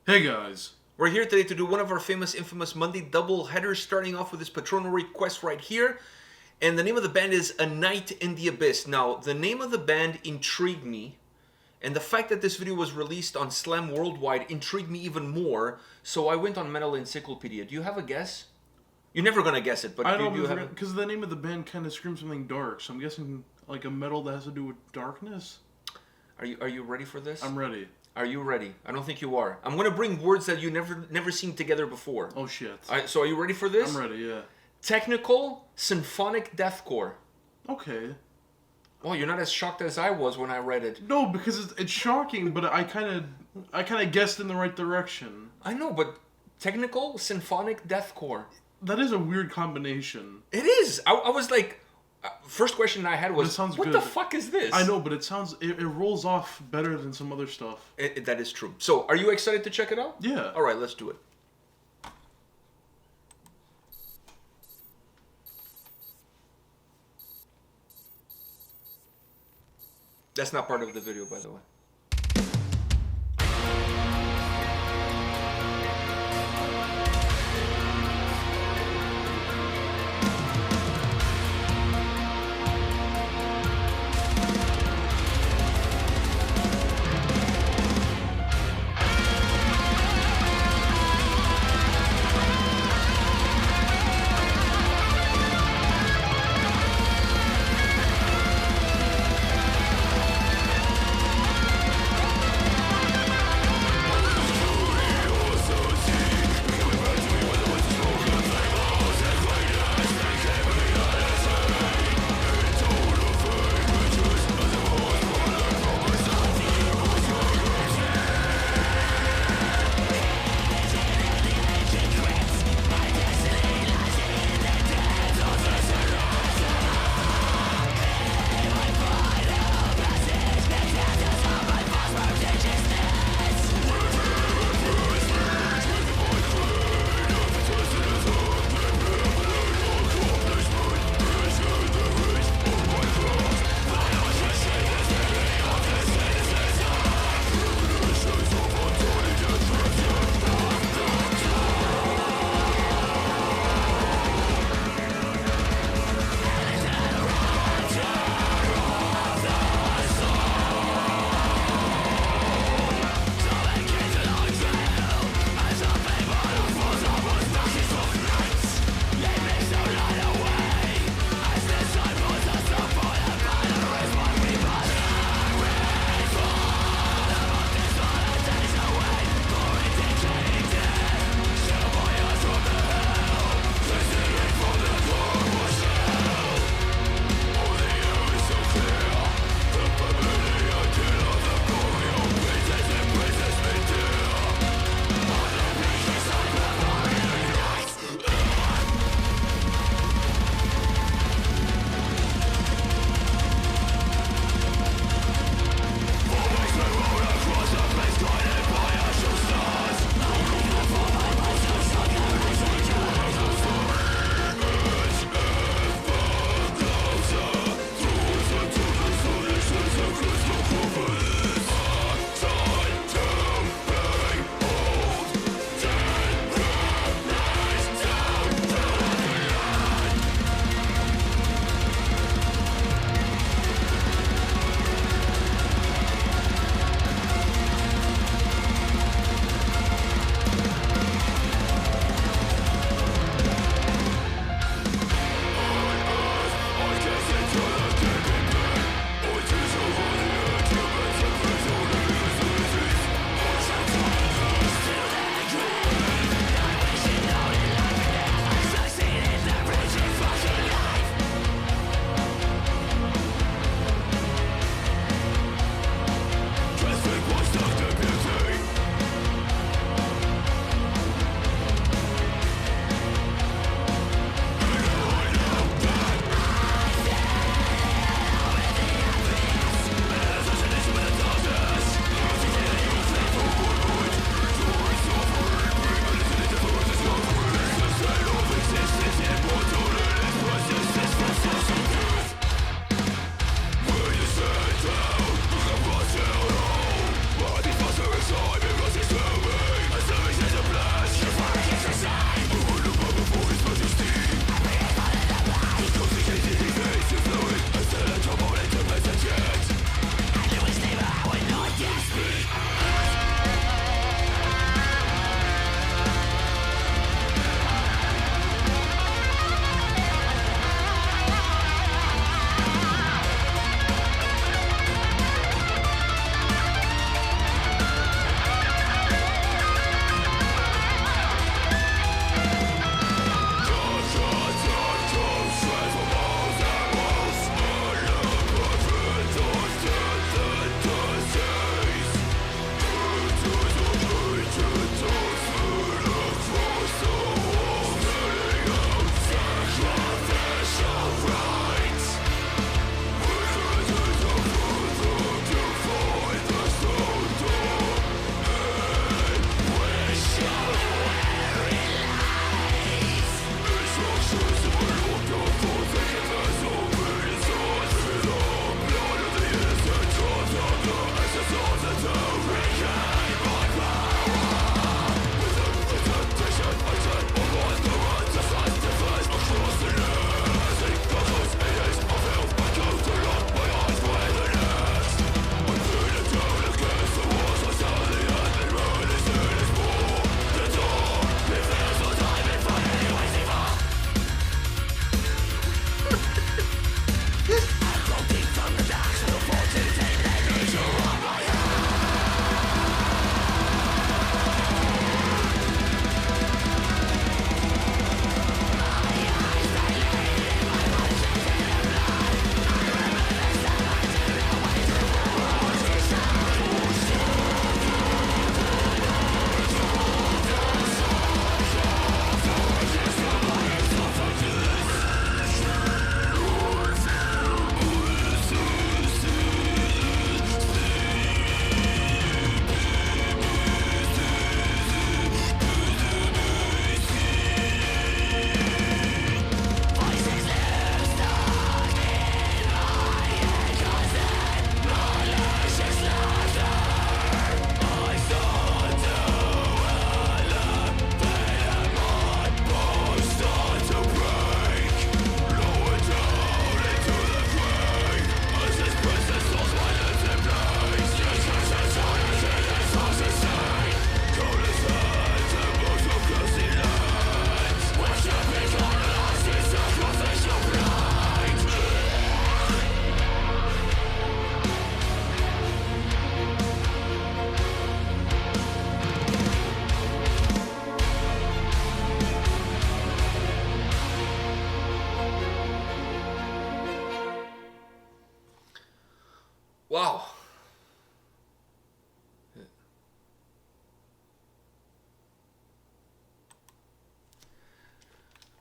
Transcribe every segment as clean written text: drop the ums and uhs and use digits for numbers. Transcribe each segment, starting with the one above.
Hey guys. We're here today to do one of our infamous Monday double headers, starting off with this Patronal request right here. And the name of the band is A Night in the Abyss. Now, the name of the band intrigued me, and the fact that this video was released on Slam Worldwide intrigued me even more, so I went on Metal Encyclopedia. Do you have a guess? You're never gonna guess it, but I do don't you know, have because the name of the band kind of screams something dark, so I'm guessing like a metal that has to do with darkness. Are you ready for this? I'm ready. Are you ready? I don't think you are. I'm gonna bring words that you never seen together before. Oh shit. So are you ready for this? I'm ready, yeah. Technical symphonic deathcore. Okay. Well, you're not as shocked as I was when I read it. No, because it's shocking, but I kind of guessed in the right direction. I know, but technical symphonic deathcore. That is a weird combination. It is. I was like, first question I had was, it sounds what good. the fuck is this? I know, but it rolls off better than some other stuff. That is true. So, are you excited to check it out? Yeah. All right, let's do it. That's not part of the video, by the way.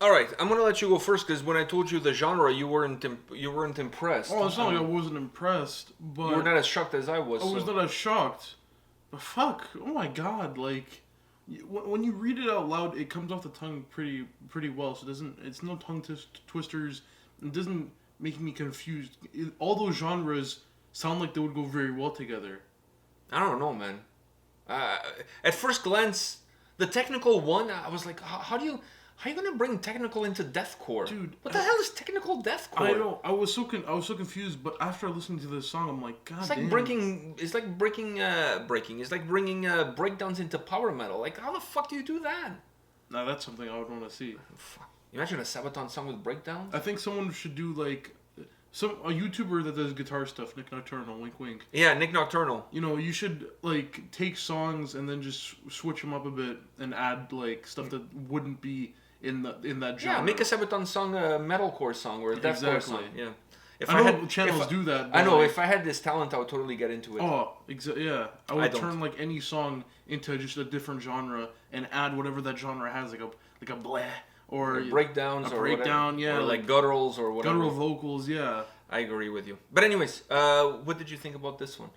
All right, I'm gonna let you go first because when I told you the genre, you weren't impressed. Oh, it's not like I wasn't impressed, but You were not as shocked as I was. I was so. not as shocked. But fuck, oh my god, like when you read it out loud, it comes off the tongue pretty well. So it's no tongue twisters. It doesn't make me confused. All those genres sound like they would go very well together. I don't know, man. At first glance, the technical one, I was like, how are you gonna bring technical into deathcore? Dude, what the hell is technical deathcore? I know. I was so confused, but after listening to this song, I'm like, God It's like damn. breaking. It's like breaking. It's like bringing breakdowns into power metal. Like, how the fuck do you do that? Now that's something I would want to see. Fuck. Imagine a Sabaton song with breakdowns. I think someone should do like a YouTuber that does guitar stuff, Nick Nocturnal, wink wink. Yeah, Nick Nocturnal. You know, you should like take songs and then just switch them up a bit and add like stuff that wouldn't be in that genre. Yeah, make a Sabaton song a metalcore song or a deathcore Exactly. song. Yeah. If I know channels do that. I know. Like, If I had this talent, I would totally get into it. oh, yeah. I would don't. turn like any song into just a different genre and add whatever that genre has, like a bleh or breakdowns a or breakdown, whatever. yeah, or like gutturals or whatever. guttural vocals, yeah. I agree with you. But anyways, what did you think about this one?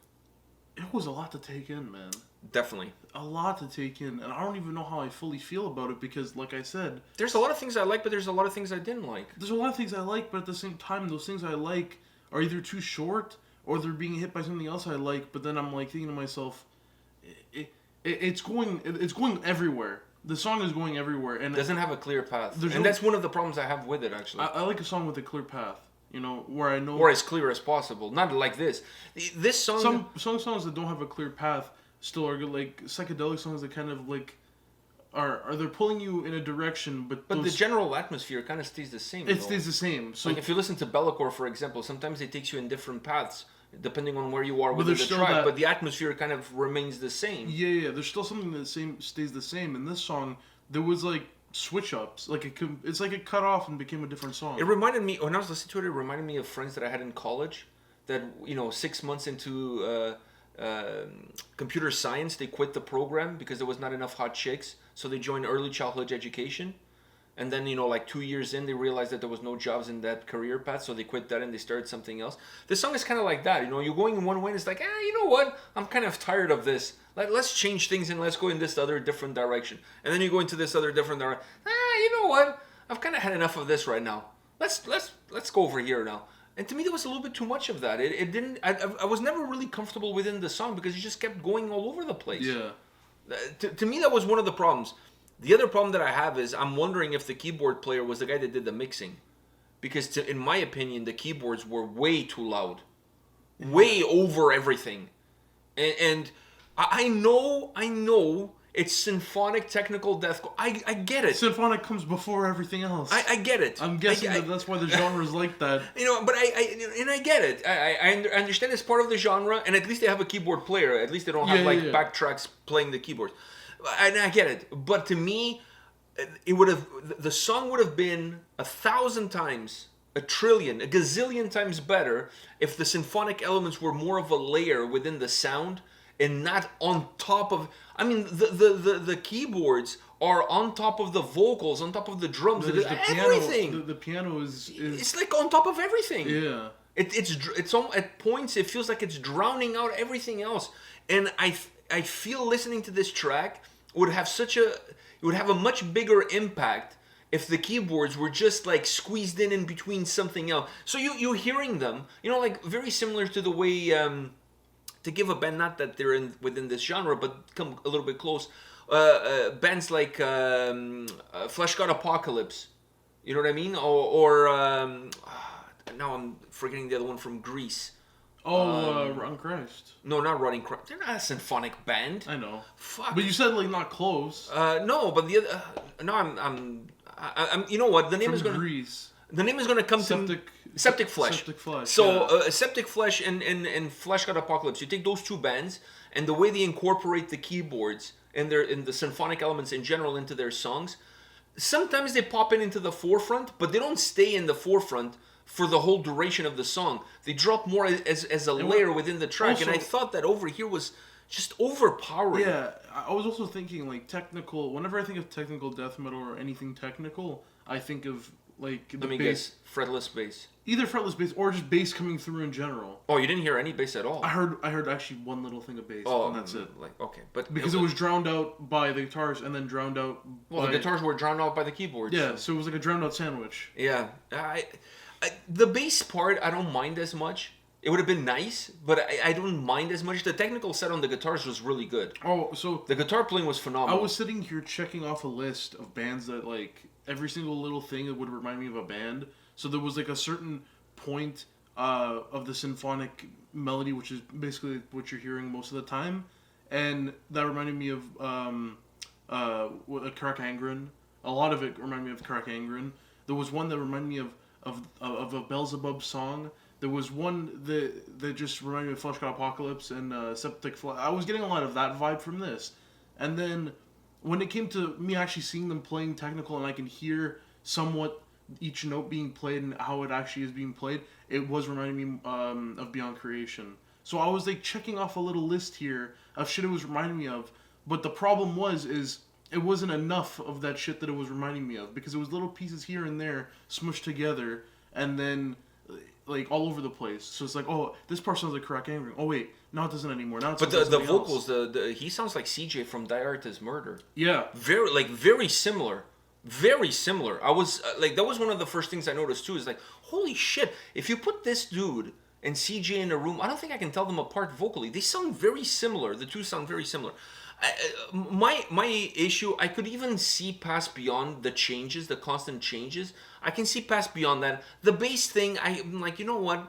It was a lot to take in, man. Definitely. A lot to take in, and I don't even know how I fully feel about it because, like I said, There's a lot of things I like, but there's a lot of things I didn't like. there's a lot of things I like, but at the same time, those things I like are either too short or they're being hit by something else I like. But then I'm like thinking to myself, it's going everywhere. The song is going everywhere, and It doesn't have a clear path. There's And no- that's one of the problems I have with it, actually. I like a song with a clear path. You know, where I know Or as clear as possible. Not like this. This song... some songs that don't have a clear path still are good, like psychedelic songs that kind of like are they're pulling you in a direction, but But the those, general atmosphere kind of stays the same. it though. stays the same. So Like if you listen to Bellacore, for example, sometimes it takes you in different paths depending on where you are within there's the still track, that- but the atmosphere kind of remains the same. yeah, there's still something that stays the same. In this song, there was like switch ups, like it's like it cut off and became a different song. It reminded me, when I was listening to it, it reminded me of friends that I had in college that, 6 months into computer science, they quit the program because there was not enough hot chicks, so they joined early childhood education. And then, like 2 years in, they realized that there was no jobs in that career path, so they quit that and they started something else. This song is kind of like that, you're going in one way and it's like, you know what? I'm kind of tired of this. Let's change things and let's go in this other different direction. And then you go into this other different direction. You know what? I've kind of had enough of this right now. Let's go over here now. And to me, there was a little bit too much of that. It didn't. I was never really comfortable within the song because it just kept going all over the place. Yeah. To me, that was one of the problems. The other problem that I have is I'm wondering if the keyboard player was the guy that did the mixing, because in my opinion, the keyboards were way too loud, way over everything, and I know it's symphonic technical deathcore. I get it. Symphonic comes before everything else. I get it. I'm guessing that's why the genre is like that. But I get it. I understand it's part of the genre, and at least they have a keyboard player. At least they don't have backtracks playing the keyboards. And I get it. But to me, the song would have been 1,000 times, a trillion, a gazillion times better if the symphonic elements were more of a layer within the sound and not on top of. I mean, the keyboards are on top of the vocals, on top of the drums, everything. The piano is. It's like on top of everything. Yeah. It's at points it feels like it's drowning out everything else, and I feel listening to this track would have a much bigger impact if the keyboards were just like squeezed in between something else. So you're hearing them, like very similar to the way to give a band, not that they're within this genre, but come a little bit close. Bands like Flesh God Apocalypse, you know what I mean, or now I'm forgetting the other one from Greece. Rotten Christ. No, not Rotting Christ. They're not a symphonic band. I know. Fuck. But you said like not close. No, but the other. No, I'm. You know what? The name From is gonna. Greece. The name is gonna come Septic Flesh. Septic Flesh. So Septic Flesh and Flesh God Apocalypse. You take those two bands and the way they incorporate the keyboards and the symphonic elements in general into their songs. Sometimes they pop into the forefront, but they don't stay in the forefront for the whole duration of the song. They drop more as a layer within the track, also, and I thought that over here was just overpowering. Yeah, I was also thinking like technical. Whenever I think of technical death metal or anything technical, I think of like the Let me bass, guess. Fretless bass. either fretless bass or just bass coming through in general. Oh, you didn't hear any bass at all? I heard actually one little thing of bass, and that's it. Like, okay. But Because it was drowned out by the guitars and then drowned out Well, by... the guitars were drowned out by the keyboards. Yeah, so it was like a drowned out sandwich. Yeah. The bass part, I don't mind as much. It would have been nice, but I don't mind as much. The technical set on the guitars was really good. Oh, so... The guitar playing was phenomenal. I was sitting here checking off a list of bands that, like, every single little thing that would remind me of a band. So there was, like, a certain point of the symphonic melody, which is basically what you're hearing most of the time. And that reminded me of Karak Angren. A lot of it reminded me of Karak Angren. There was one that reminded me of a Beelzebub song. There was one that just reminded me of Flesh God Apocalypse and Septic Flesh. I was getting a lot of that vibe from this. And then when it came to me actually seeing them playing technical and I can hear somewhat each note being played and how it actually is being played, it was reminding me of Beyond Creation. So I was like checking off a little list here of shit it was reminding me of. But the problem is it wasn't enough of that shit that it was reminding me of, because it was little pieces here and there smushed together and then like all over the place. So it's like, oh, this part sounds like Karak Angren. Oh wait, no, it doesn't anymore. Now it But sounds the like vocals, else. he sounds like CJ from Die Artist Murder. Yeah. Very similar. Very similar. I was like, that was one of the first things I noticed too. Is like, holy shit! If you put this dude and CJ in a room, I don't think I can tell them apart vocally. They sound very similar. The two sound very similar. My issue, I could even see past beyond the changes, the constant changes. I can see past beyond that. The bass thing, I'm like, you know what?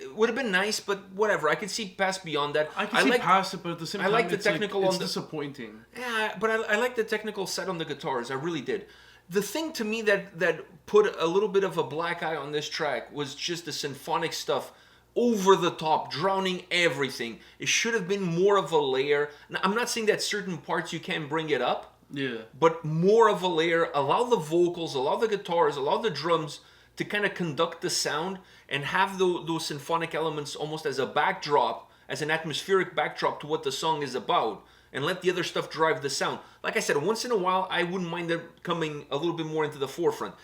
It would have been nice, but whatever. I could see past beyond that. I can see past it, but at the same time, I like the it's technical it's on the, disappointing. Yeah, but I like the technical set on the guitars. I really did. The thing to me that put a little bit of a black eye on this track was just the symphonic stuff. Over the top, drowning everything. It should have been more of a layer. Now, I'm not saying that certain parts you can't bring it up. Yeah. But more of a layer. Allow the vocals, allow the guitars, allow the drums to kind of conduct the sound and have those symphonic elements almost as a backdrop, as an atmospheric backdrop to what the song is about. And let the other stuff drive the sound. Like I said, once in a while, I wouldn't mind it coming a little bit more into the forefront.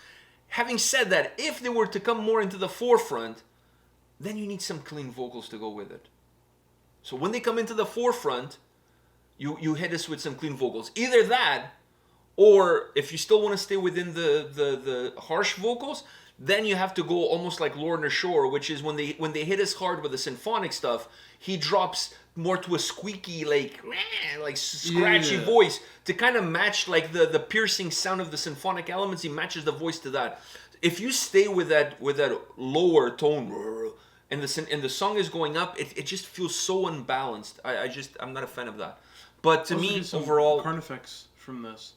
Having said that, if they were to come more into the forefront, then you need some clean vocals to go with it. So when they come into the forefront, you hit us with some clean vocals. Either that, or if you still want to stay within the harsh vocals, then you have to go almost like Lorna Shore, which is when they hit us hard with the symphonic stuff, he drops more to a squeaky, like scratchy voice to kind of match like the piercing sound of the symphonic elements. He matches the voice to that. If you stay with that lower tone, and the song is going up, it just feels so unbalanced. I'm not a fan of that. But to me, overall, Carnifex from this.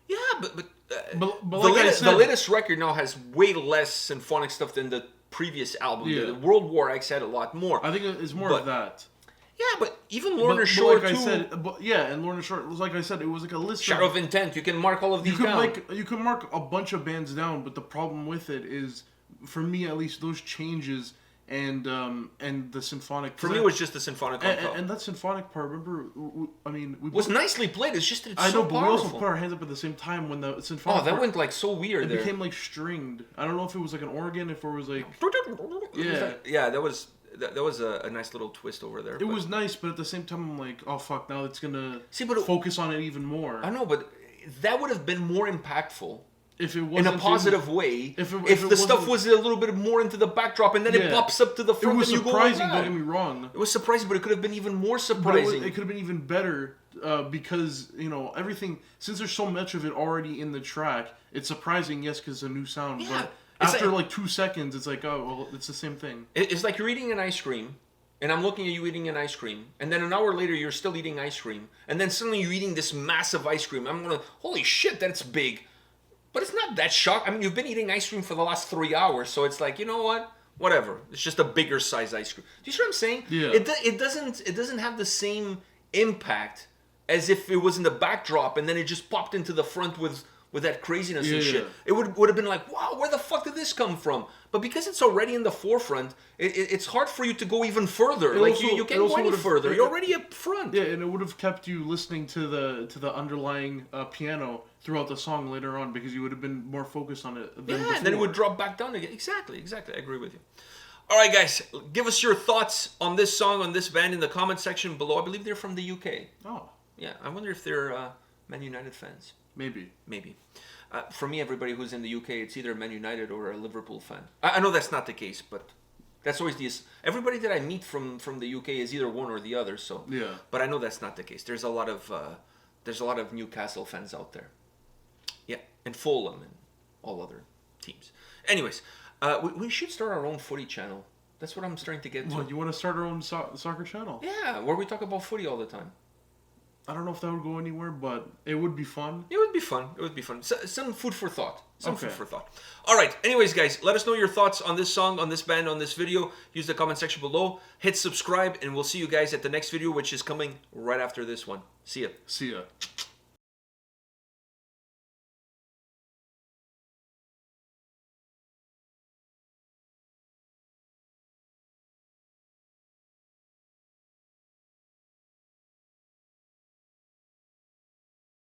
Yeah, but the latest record now has way less symphonic stuff than the previous album. Yeah. The World War X had a lot more. I think it's more of that. Yeah, but even Lorna Shore like too. I said, and Lorna Shore, like I said, it was like a list. Shadow of Intent. You can mark all of these down. You can mark a bunch of bands down, but the problem with it is, for me at least, those changes and the symphonic. For me, it was just the symphonic. And that symphonic part. Remember, we was nicely played. It's just that it's so but powerful. we also put our hands up at the same time when the symphonic. Oh, that went like so weird. It became like stringed. I don't know if it was like an organ, if it was like. Yeah, that was a nice little twist over there. It was nice, but at the same time, I'm like, oh fuck, now it's gonna but focus on it even more. I know, but that would have been more impactful if it wasn't in a positive way. If the stuff was a little bit more into the backdrop, and then it pops up to the front. It was and surprising. You go, don't get me wrong. It was surprising, but it could have been even more surprising. It could have been even better because everything. Since there's so much of it already in the track, it's surprising. Yes, because it's a new sound, but. After like 2 seconds, it's like, oh, well, it's the same thing. It's like you're eating an ice cream, and I'm looking at you eating an ice cream, and then an hour later, you're still eating ice cream, and then suddenly you're eating this massive ice cream. I'm going, holy shit, that's big. But it's not that shocking. I mean, you've been eating ice cream for the last 3 hours, so it's like, you know what? Whatever. It's just a bigger size ice cream. Do you see what I'm saying? Yeah. It doesn't have the same impact as if it was in the backdrop, and then it just popped into the front with with that craziness and Yeah, shit. yeah. It would have been like, wow, where the fuck did this come from? But because it's already in the forefront, it's hard for you to go even further. It Like also- you it can't also go any would've- further. it- You're already up front. Yeah, and it would have kept you listening to the underlying piano throughout the song later on because you would have been more focused on it than before. And then it would drop back down again. Exactly. I agree with you. All right, guys, give us your thoughts on this song, on this band in the comment section below. I believe they're from the UK. Oh, Yeah, I wonder if they're Man United fans. maybe. Maybe. For me, everybody who's in the UK, it's either Man United or a Liverpool fan. I know that's not the case, but that's always the... Everybody that I meet from the UK is either one or the other. So, Yeah. but I know that's not the case. There's a lot of Newcastle fans out there. Yeah, and Fulham and all other teams. Anyways, we should start our own footy channel. That's what I'm starting to get to. Well, you want to start our own soccer channel? Yeah, where we talk about footy all the time. I don't know if that would go anywhere, but it would be fun. It would be fun. Some food for thought. Food Okay. for thought. All right. Anyways, guys, let us know your thoughts on this song, on this band, on this video. Use the comment section below. Hit subscribe, and we'll see you guys at the next video, which is coming right after this one. See ya. See ya.